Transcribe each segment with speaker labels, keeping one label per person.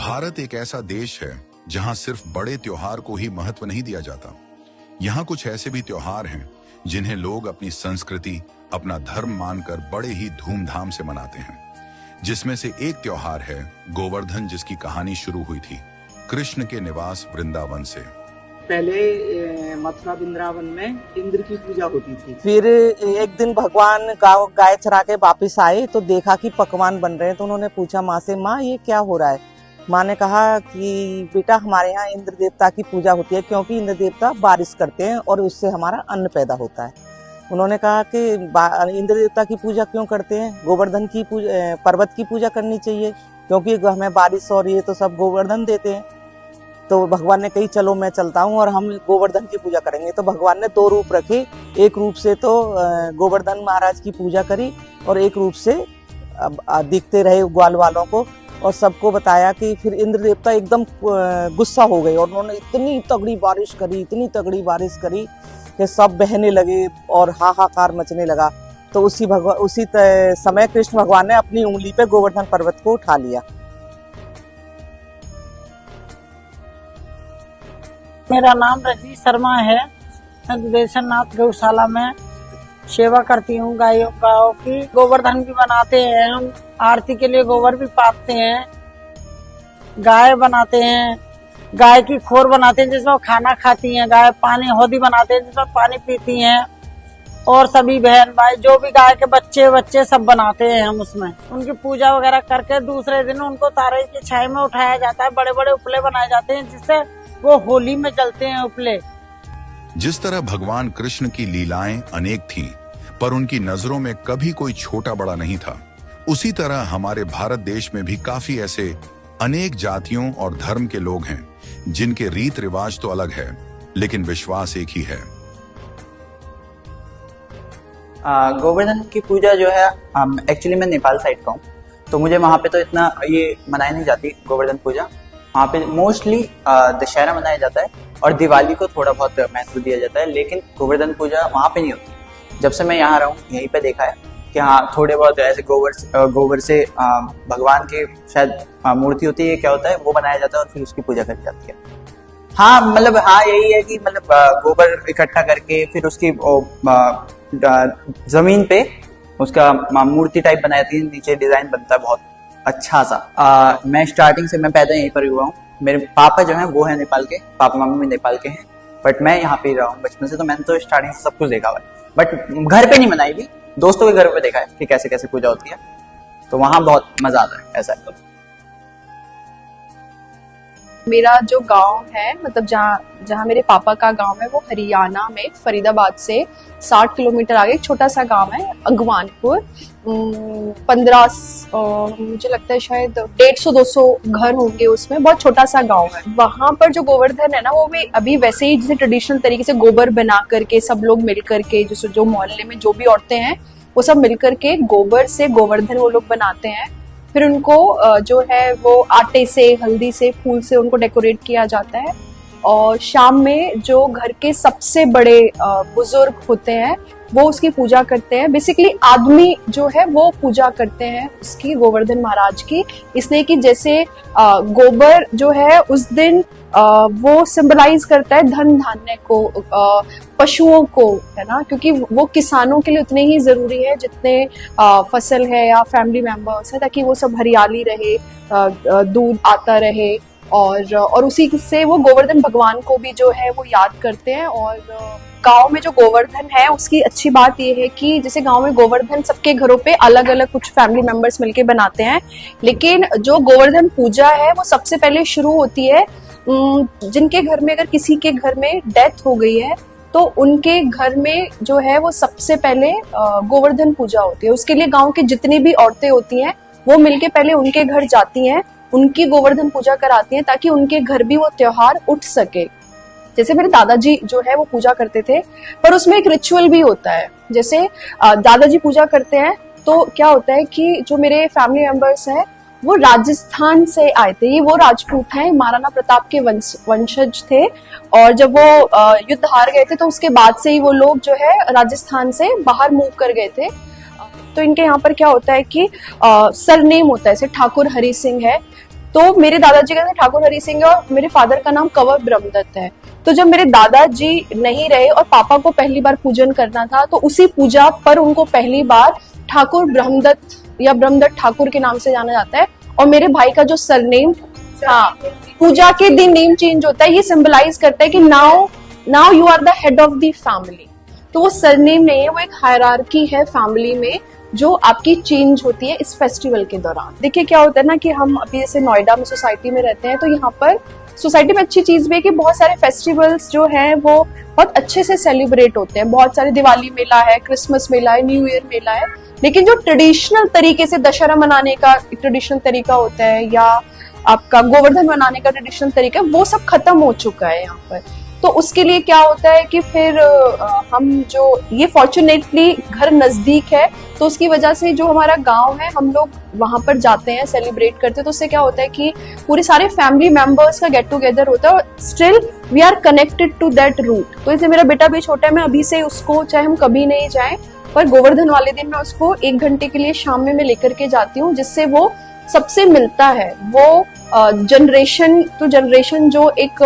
Speaker 1: भारत एक ऐसा देश है जहां सिर्फ बड़े त्योहार को ही महत्व नहीं दिया जाता। यहाँ कुछ ऐसे भी त्योहार हैं जिन्हें लोग अपनी संस्कृति, अपना धर्म मानकर बड़े ही धूमधाम से मनाते हैं। जिसमें से एक त्योहार है गोवर्धन, जिसकी कहानी शुरू हुई थी कृष्ण के निवास वृंदावन से।
Speaker 2: पहले मथुरा वृंदावन में इंद्र की पूजा होती थी।
Speaker 3: फिर एक दिन भगवान गाय चरा के वापिस आए तो देखा कि पकवान बन रहे हैं। तो उन्होंने पूछा माँ से, माँ ये क्या हो रहा है? माँ ने कहा कि बेटा हमारे यहाँ इंद्र देवता की पूजा होती है, क्योंकि इंद्र देवता बारिश करते हैं और उससे हमारा अन्न पैदा होता है। उन्होंने कहा कि इंद्र देवता की पूजा क्यों करते हैं? गोवर्धन की पूजा, पर्वत की पूजा करनी चाहिए, क्योंकि हमें बारिश और ये तो सब गोवर्धन देते हैं। तो भगवान ने कही चलो मैं चलता हूँ और हम गोवर्धन की पूजा करेंगे। तो भगवान ने दो रूप रखे, एक रूप से तो गोवर्धन महाराज की पूजा करी और एक रूप से दिखते रहे ग्वाल वालों को, और सबको बताया कि फिर इंद्र देवता एकदम गुस्सा हो गए और उन्होंने इतनी तगड़ी बारिश करी कि सब बहने लगे और हाहाकार मचने लगा। तो उसी समय कृष्ण भगवान ने अपनी उंगली पे गोवर्धन पर्वत को उठा लिया।
Speaker 4: मेरा नाम रजनी शर्मा है। मैं देशनाथ गौशाला में सेवा करती हूँ गायों की। गोवर्धन भी बनाते हैं हम, आरती के लिए गोबर भी पाते हैं, गाय बनाते हैं, गाय की खोर बनाते हैं जिसमें खाना खाती हैं, गाय पानी हौदी बनाते हैं जिसमें पानी पीती हैं, और सभी बहन भाई जो भी गाय के बच्चे सब बनाते हैं हम उसमें। उनकी पूजा वगैरह करके दूसरे दिन उनको तारे की छाया में उठाया जाता है। बड़े बड़े उपले बनाए जाते हैं जिससे वो होली में जलते हैं उपले।
Speaker 1: जिस तरह भगवान कृष्ण की लीलाएं अनेक थीं, पर उनकी नजरों में कभी कोई छोटा बड़ा नहीं था, उसी तरह हमारे भारत देश में भी काफी ऐसे अनेक जातियों और धर्म के लोग हैं जिनके रीत रिवाज तो अलग है, लेकिन विश्वास एक ही है।
Speaker 5: गोवर्धन की पूजा जो है, एक्चुअली मैं नेपाल साइड का हूँ, तो मुझे वहाँ पे तो इतना ये मनाई नहीं जाती गोवर्धन पूजा। वहाँ पे मोस्टली दशहरा मनाया जाता है और दिवाली को थोड़ा बहुत महत्व दिया जाता है, लेकिन गोवर्धन पूजा वहाँ पे नहीं होती। जब से मैं यहाँ रहा हूँ यहीं पे देखा है कि हाँ थोड़े बहुत ऐसे गोबर से भगवान की शायद मूर्ति होती है, क्या होता है वो बनाया जाता है और फिर उसकी पूजा करी जाती है। हाँ मतलब हाँ यही है कि मतलब गोबर इकट्ठा करके फिर उसकी जमीन पे उसका मूर्ति टाइप बनाई जाती है, नीचे डिजाइन बनता है बहुत अच्छा सा। मैं स्टार्टिंग से मैं पैदा यहीं पर हुआ हूँ। मेरे पापा जो हैं वो है नेपाल के, पापा मम्मी भी नेपाल के हैं, बट मैं यहाँ पे रहा हूँ बचपन से, तो मैंने तो स्टार्टिंग से सब कुछ देखा हुआ है, बट घर पे नहीं मनाई भी, दोस्तों के घर पे देखा है कि कैसे कैसे पूजा होती है, तो वहां बहुत मजा आता है। ऐसा है।
Speaker 6: मेरा जो गांव है, मतलब जहाँ मेरे पापा का गांव है, वो हरियाणा में फरीदाबाद से 60 किलोमीटर आगे एक छोटा सा गांव है अंगवानपुर। 15 मुझे लगता है शायद 150-200 घर होंगे उसमें, बहुत छोटा सा गांव है। वहां पर जो गोवर्धन है ना, वो भी अभी वैसे ही जैसे ट्रेडिशनल तरीके से गोबर बना करके सब लोग मिल करके, जो मोहल्ले में जो भी औरतें हैं वो सब मिल करके गोबर से गोवर्धन वो लोग बनाते हैं। फिर उनको जो है वो आटे से, हल्दी से, फूल से उनको डेकोरेट किया जाता है, और शाम में जो घर के सबसे बड़े बुजुर्ग होते हैं वो उसकी पूजा करते हैं। बेसिकली आदमी जो है वो पूजा करते हैं उसकी, गोवर्धन महाराज की, इसलिए कि जैसे गोबर जो है उस दिन वो सिंबलाइज करता है धन धान्य को, पशुओं को, है ना, क्योंकि वो किसानों के लिए उतने ही जरूरी है जितने फसल है या फैमिली मेंबर्स है, ताकि वो सब हरियाली रहे, दूध आता रहे, और उसी से वो गोवर्धन भगवान को भी जो है वो याद करते हैं। और गांव में जो गोवर्धन है उसकी अच्छी बात ये है कि जैसे गांव में गोवर्धन सबके घरों पे अलग अलग कुछ फैमिली मेंबर्स मिलके बनाते हैं, लेकिन जो गोवर्धन पूजा है वो सबसे पहले शुरू होती है जिनके घर में, अगर किसी के घर में डेथ हो गई है तो उनके घर में जो है वो सबसे पहले गोवर्धन पूजा होती है। उसके लिए गांव की जितनी भी औरतें होती हैं वो मिलके पहले उनके घर जाती हैं, उनकी गोवर्धन पूजा कराती हैं, ताकि उनके घर भी वो त्योहार उठ सके। जैसे मेरे दादाजी जो है वो पूजा करते थे, पर उसमें एक रिचुअल भी होता है। जैसे दादाजी पूजा करते हैं तो क्या होता है कि जो मेरे फैमिली मेंबर्स हैं वो राजस्थान से आए थे, ये वो राजपूत हैं, महाराणा प्रताप के वंशज थे, और जब वो युद्ध हार गए थे तो उसके बाद से ही वो लोग जो है राजस्थान से बाहर मूव कर गए थे। तो इनके यहाँ पर क्या होता है कि सरनेम होता है, जैसे ठाकुर हरि सिंह है, तो मेरे दादाजी का नाम ठाकुर हरि सिंह है और मेरे फादर का नाम कंवर ब्रह्मदत्त है। तो जब मेरे दादाजी नहीं रहे और पापा को पहली बार पूजन करना था, तो उसी पूजा पर उनको पहली बार ठाकुर ब्रह्मदत्त या ब्रह्मदत्त ठाकुर के नाम से जाना जाता है। और मेरे भाई का जो सरनेम, हाँ, पूजा के दिन नेम चेंज होता है, ये सिंबलाइज करता है कि now you are the head of the family. तो वो सरनेम नहीं है, वो एक हायरार्की है फैमिली में जो आपकी चेंज होती है इस फेस्टिवल के दौरान। देखिए क्या होता है ना कि हम अभी जैसे नोएडा में सोसाइटी में रहते हैं, तो यहाँ पर सोसाइटी में अच्छी चीज भी है कि बहुत सारे फेस्टिवल्स जो हैं वो बहुत अच्छे से सेलिब्रेट होते हैं। बहुत सारे दिवाली मेला है, क्रिसमस मेला है, न्यू ईयर मेला है, लेकिन जो ट्रेडिशनल तरीके से दशहरा मनाने का ट्रेडिशनल तरीका होता है या आपका गोवर्धन मनाने का ट्रेडिशनल तरीका, वो सब खत्म हो चुका है यहाँ पर। तो उसके लिए क्या होता है कि फिर हम जो ये फॉर्चुनेटली घर नजदीक है, तो उसकी वजह से जो हमारा गांव है हम लोग वहां पर जाते हैं, सेलिब्रेट करते हैं। तो उससे क्या होता है कि पूरे सारे फैमिली मेंबर्स का गेट टुगेदर होता है और still we are connected to that root. तो इसलिए मेरा बेटा भी छोटा है, मैं अभी से उसको, चाहे हम कभी नहीं जाए, पर गोवर्धन वाले दिन मैं उसको 1 घंटे के लिए शाम में मैं लेकर के जाती हूँ, जिससे वो सबसे मिलता है। वो जनरेशन टू जनरेशन जो एक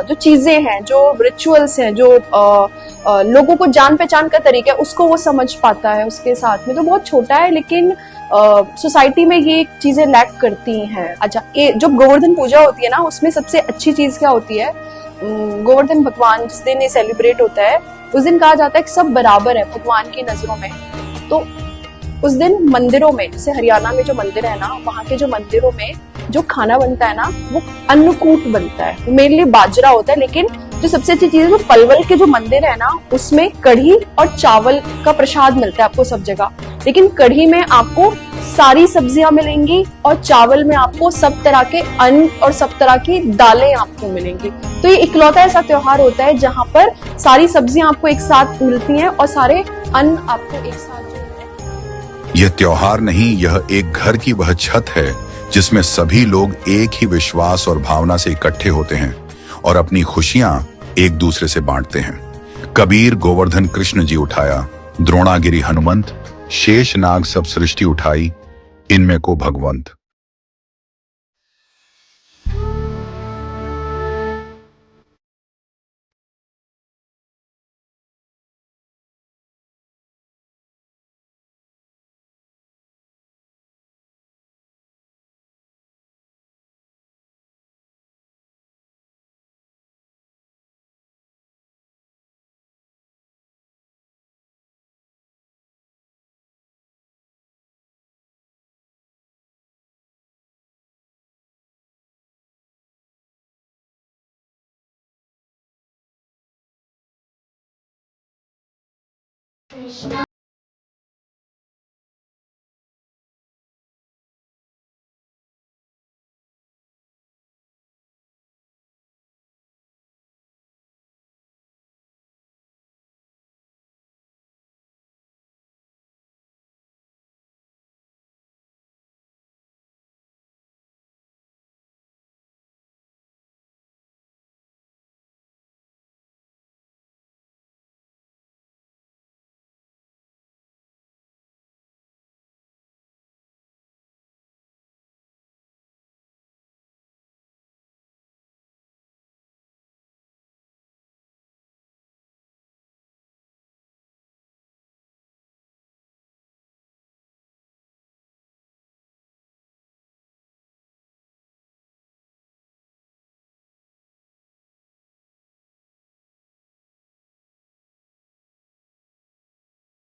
Speaker 6: जो चीजें हैं, जो रिचुअल्स हैं, जो लोगों को जान पहचान का तरीका है, उसको वो समझ पाता है उसके साथ में। तो बहुत छोटा है, लेकिन सोसाइटी में ये चीजें लैक करती हैं। अच्छा, ये जो गोवर्धन पूजा होती है ना, उसमें सबसे अच्छी चीज क्या होती है, गोवर्धन भगवान जिस दिन ये सेलिब्रेट होता है, उस दिन कहा जाता है कि सब बराबर है भगवान की नजरों में। तो उस दिन मंदिरों में, जैसे हरियाणा में जो मंदिर है ना, वहाँ के जो मंदिरों में जो खाना बनता है ना, वो अन्नकूट बनता है। मेरे लिए बाजरा होता है, लेकिन जो सबसे अच्छी चीज है, जो पलवल के जो मंदिर है ना, उसमें कढ़ी और चावल का प्रसाद मिलता है आपको सब जगह। लेकिन कढ़ी में आपको सारी सब्जियां मिलेंगी और चावल में आपको सब तरह के अन्न और सब तरह की दालें आपको मिलेंगी। तो ये इकलौता ऐसा त्योहार होता है जहाँ पर सारी सब्जियां आपको एक साथ मिलती हैं और सारे अन्न आपको एक साथ।
Speaker 1: यह त्योहार नहीं, यह एक घर की वह छत है जिसमें सभी लोग एक ही विश्वास और भावना से इकट्ठे होते हैं और अपनी खुशियां एक दूसरे से बांटते हैं। कबीर गोवर्धन कृष्ण जी उठाया, द्रोणागिरी हनुमंत, शेष नाग सब सृष्टि उठाई, इनमें को भगवंत।